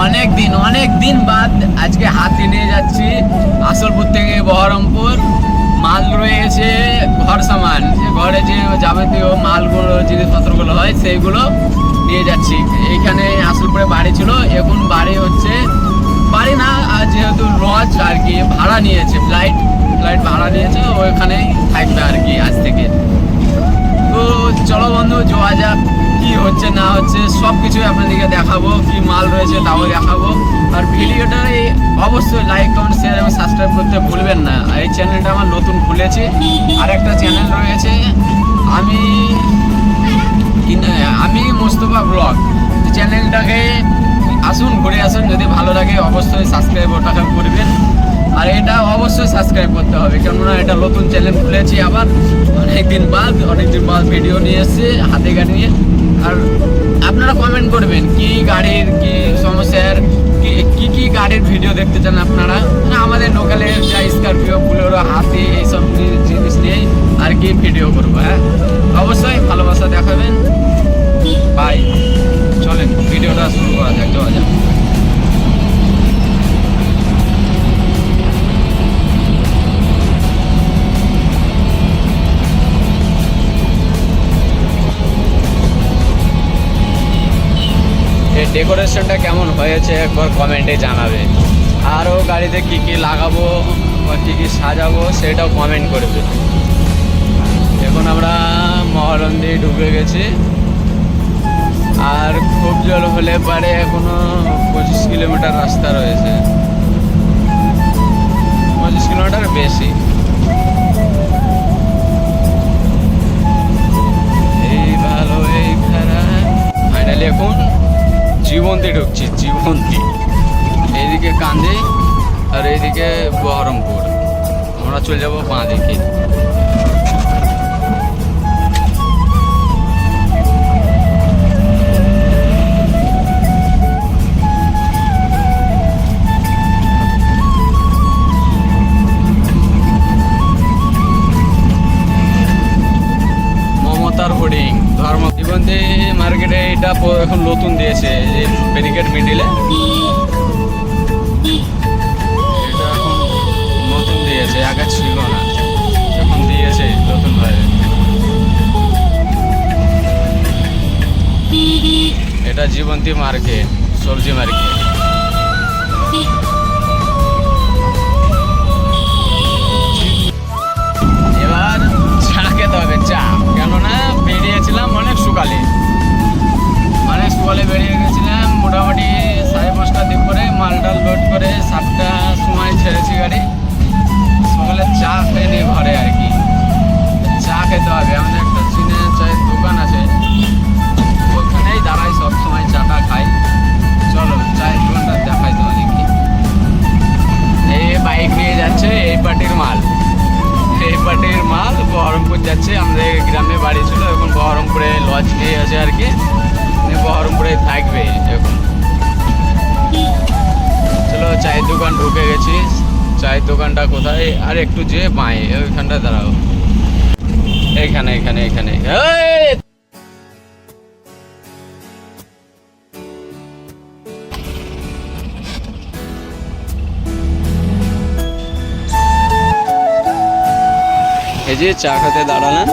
অনেক দিন বাদ আজকে হাতি নিয়ে যাচ্ছি আসলপুর থেকে বহরমপুর। মাল রয়েছে ঘর সামান, ঘরে যে যাবতীয় মালগুলো জিনিসপত্রগুলো হয় সেইগুলো নিয়ে যাচ্ছি। এইখানে আসলপুরে বাড়ি ছিল, এখন বাড়ি হচ্ছে বাড়ি না, যেহেতু লজ আর কি ভাড়া নিয়েছে, ফ্লাইট ভাড়া নিয়েছে, ওইখানেই থাকবে আর কি আজ থেকে। তো চলো বন্ধু যাওয়া যাক, কি হচ্ছে না হচ্ছে সব কিছুই আপনাদেরকে দেখাবো, কি মাল রয়েছে তাও দেখাবো। আর ভিডিওটা অবশ্যই লাইক কমেন্ট শেয়ার এবং সাবস্ক্রাইব করতে ভুলবেন না। আর এই চ্যানেলটা আমার নতুন খুলেছি, আর একটা চ্যানেল রয়েছে আমি মোস্তফা ব্লগ, চ্যানেলটাকে আসুন ঘুরে আসুন, যদি ভালো লাগে অবশ্যই সাবস্ক্রাইব ওটাকে করবেন। আর এটা অবশ্যই সাবস্ক্রাইব করতে হবে, কেননা এটা নতুন চ্যানেল খুলেছি, আবার অনেকদিন বাদ ভিডিও নিয়ে এসেছি হাতে গাড়ি নিয়ে। আর আপনারা কমেন্ট করবেন কি গাড়ির কি সমস্যার কি গাড়ির ভিডিও দেখতে চান আপনারা। আমাদের লোকালের যা স্করপিও, বুলেরো, হাতি এইসব জিনিস নিয়েই আর কি ভিডিও করবো। হ্যাঁ, অবশ্যই ভালোবাসা দেখাবেন। বাই, চলেন ভিডিওটা শুরু করা যাক, যাওয়া যাক। ডেকোরেশনটা কেমন হয়েছে একবার কমেন্টে জানাবে। আরও গাড়িতে কি কি লাগাবো বা কী কী সাজাবো সেটাও কমেন্ট করবে। এখন আমরা মহারন্দি ঢুকে গেছি, আর খুব জল হলে পারে এখনো 25 কিলোমিটার রাস্তা রয়েছে, 25 কিলোমিটার বেশি। এই ভালো এই খারাপ, ফাইনালি এখন জীবন্তী ঢুকছি। জীবন্তী এইদিকে কান্দি আর এইদিকে বহরমপুর, আমরা চলে যাবো বাঁ দিকে। মমতার হোর্ডিং জীবন্তী মার্কেটে, এটা এখন নতুন দিয়েছে যে ব্যারিকেড মিডিলে, এটা এখন নতুন দিয়েছে, আগে ছিল না, এখন দিয়েছে নতুনভাবে। এটা জীবন্তী মার্কেট, সবজি মার্কেট। এবার চা খেতে হবে, চা, কেননা বেরিয়েছিলাম অনেক সকালে বেরিয়ে গেছিলাম, মোটামুটি 5:30টার দিক করে মালটাল লোড করে 7টার সময় ছেড়েছি গাড়ি। সকালে চা খেয়ে নিই ঘরে আর কি, চা খেতে হবে। আমাদের একটা চীনের চায়ের দোকান আছে, ওখানেই দাঁড়াই সব সময়, চাটা খাই। চলো চায়ের দোকানটা দেখাই তোমাদেরকে। এই বাইক নিয়ে যাচ্ছে এই পার্টির মাল বহরমপুর যাচ্ছে। আমাদের গ্রামে বাড়ি ছিল, এখন বহরমপুরে লজ নিয়ে আছে আর কি, বহরমপুরে থাকবে এখন। চলো চায়ের দোকান ঢুকে গেছি। চায়ের দোকানটা কোথায়? আর একটু যে বাঁয়ে ওইখানটা দাঁড়াও, এইখানে এই যে চা খেতে দাঁড়ালেন,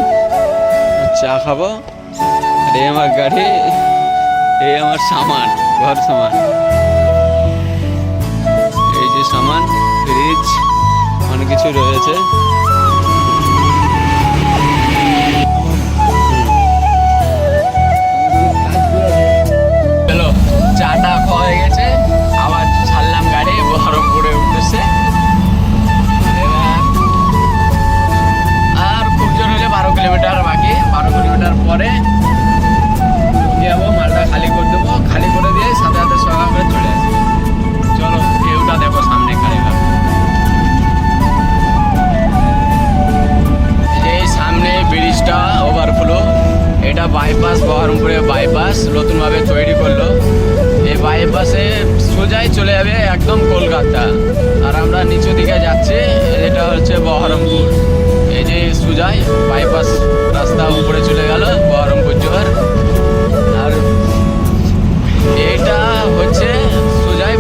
চা খাবো। আর এই আমার গাড়ি, এই আমার সামান, ঘর সামান, এই যে সামান, ফ্রিজ, অনেক কিছু রয়েছে। চলো চাটা খাওয়া হয়ে গেছে, আবার ছাড়লাম গাড়ি বহরমপুরে উঠতেছে। আর খুব জোর হলে 12 কিলোমিটার বাকি, 12 কিলোমিটার পরে যাবো, মালটা খালি করে দেবো, খালি করে দিয়ে সাথে সাথে সকাল করে চলে আসবো। চলো ভিউটা দেখো সামনে কালীঘাট, এই সামনে ব্রিজটা ওভারফ্লো, এটা বাইপাস, বহরমপুরে বাইপাস নতুনভাবে তৈরি করলো। এই বাইপাসে সোজাই চলে যাবে একদম কলকাতা, আর আমরা নিচু দিকে যাচ্ছি, এটা হচ্ছে বহরমপুর। এই যে সোজাই বাইপাস রাস্তা উপরে চলে গেল বহরমপুর জোয়ার। আর এটা হচ্ছে সোজাই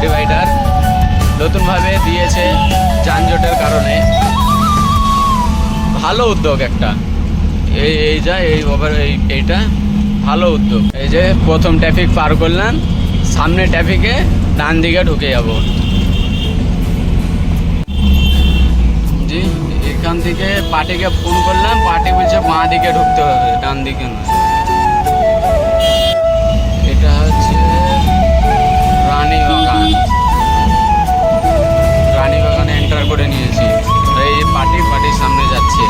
ডিভাইডার নতুনভাবে দিয়েছে যানজটের কারণে। ভালো উদ্যোগ একটা, এইটা ভালো উদ্যোগ। এই যে প্রথম ট্রাফিক পার করলাম, সামনে ট্রাফিকে ডান দিকে ঢুকে যাব। জি, এখান থেকে পার্টিকে ফোন করলাম, পার্টি বলছে বাঁ দিকে ঢুকতে হবে, ডান দিকে নয়। এটা হচ্ছে রানীবাগানে এন্টার করে নিয়েছি। এই পার্টির সামনে যাচ্ছে।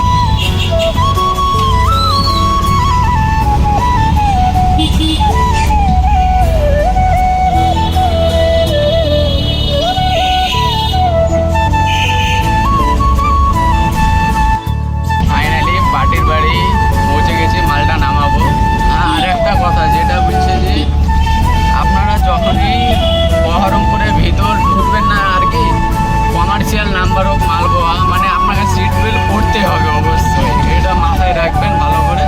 ফাইনালি পার্টির বাড়ি পৌঁছে গেছি, মালটা নামাবো। আর একটা কথা যেটা বলছে যে আপনারা যখনই বহরমপুরের ভিতর ঢুকবেন না আর কি, কমার্শিয়াল নাম্বার হোক মালবোয়া, মানে আপনাকে সিট বেল্ট পড়তে হবে অবশ্যই। এটা মাথায় রাখবেন ভালো করে,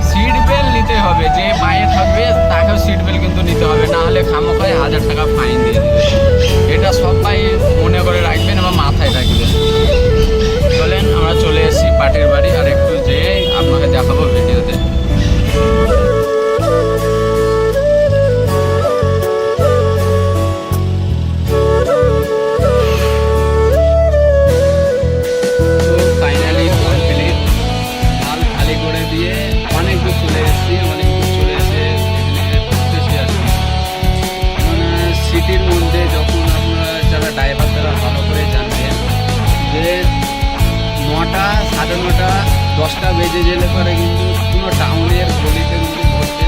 সিট বেল্ট নিতে হবে। যে বাইরে থাকবে তাকেও সিট বেল্ট কিন্তু নিতে হবে, না হলে খামোখায় 1000 টাকা ফাইন দিয়ে দেবে। এটা সবাই মনে করে রাখবেন এবং মাথায় রাখবেন। চলেন আমরা চলে এসেছি পার্টির বাড়ি, আর একটু যেয়ে আপনাকে দেখাবো ভিডিওতে। সিটির মধ্যে যখন আপনারা যারা ড্রাইভার তারা ভালো করে জানবেন যে 9টা, 9:30, 10টা বেজে গেলে পরে কিন্তু কোনো টাউনের গলিতে কিন্তু ঘুরতে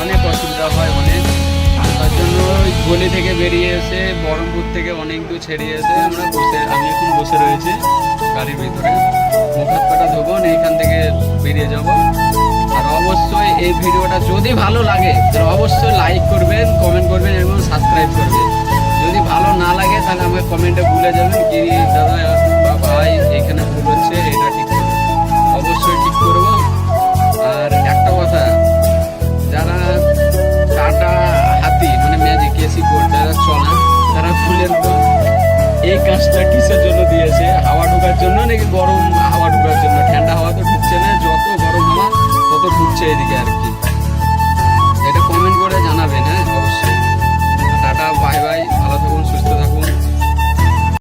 অনেক অসুবিধা হয় অনেক। তার জন্য ওই গলি থেকে বেরিয়ে এসে বহরমপুর থেকে অনেক দূর ছেড়িয়ে এসে আমি এখন বসে রয়েছি গাড়ির ভিতরে। মুখ হাত পাটা ধোবো, এইখান থেকে বেরিয়ে যাব। আর অবশ্যই এই ভিডিওটা যদি ভালো লাগে তাহলে অবশ্যই লাইক করবেন, কমেন্ট করবেন এবং সাবস্ক্রাইব করবেন। যদি ভালো না লাগে তাহলে আমাকে কমেন্টে ভুলে যাবেন কি দাদা বা ভাই এখানে ভুল হচ্ছে, এটা ঠিক করবো, অবশ্যই ঠিক করবো। আর একটা কথা, যারা টাটা হাতি মানে ম্যাজিক এসি বোর্ড যারা চলা তারা খুলেন তো এই কাজটা কিসের জন্য দিয়েছে? হাওয়া ঢোকার জন্য নাকি গরম হাওয়া ঢোকার জন্য? ঠান্ডা হাওয়া তো ঢুকছে না, যত গরম হাওয়া তত ঢুকছে এদিকে আর কি।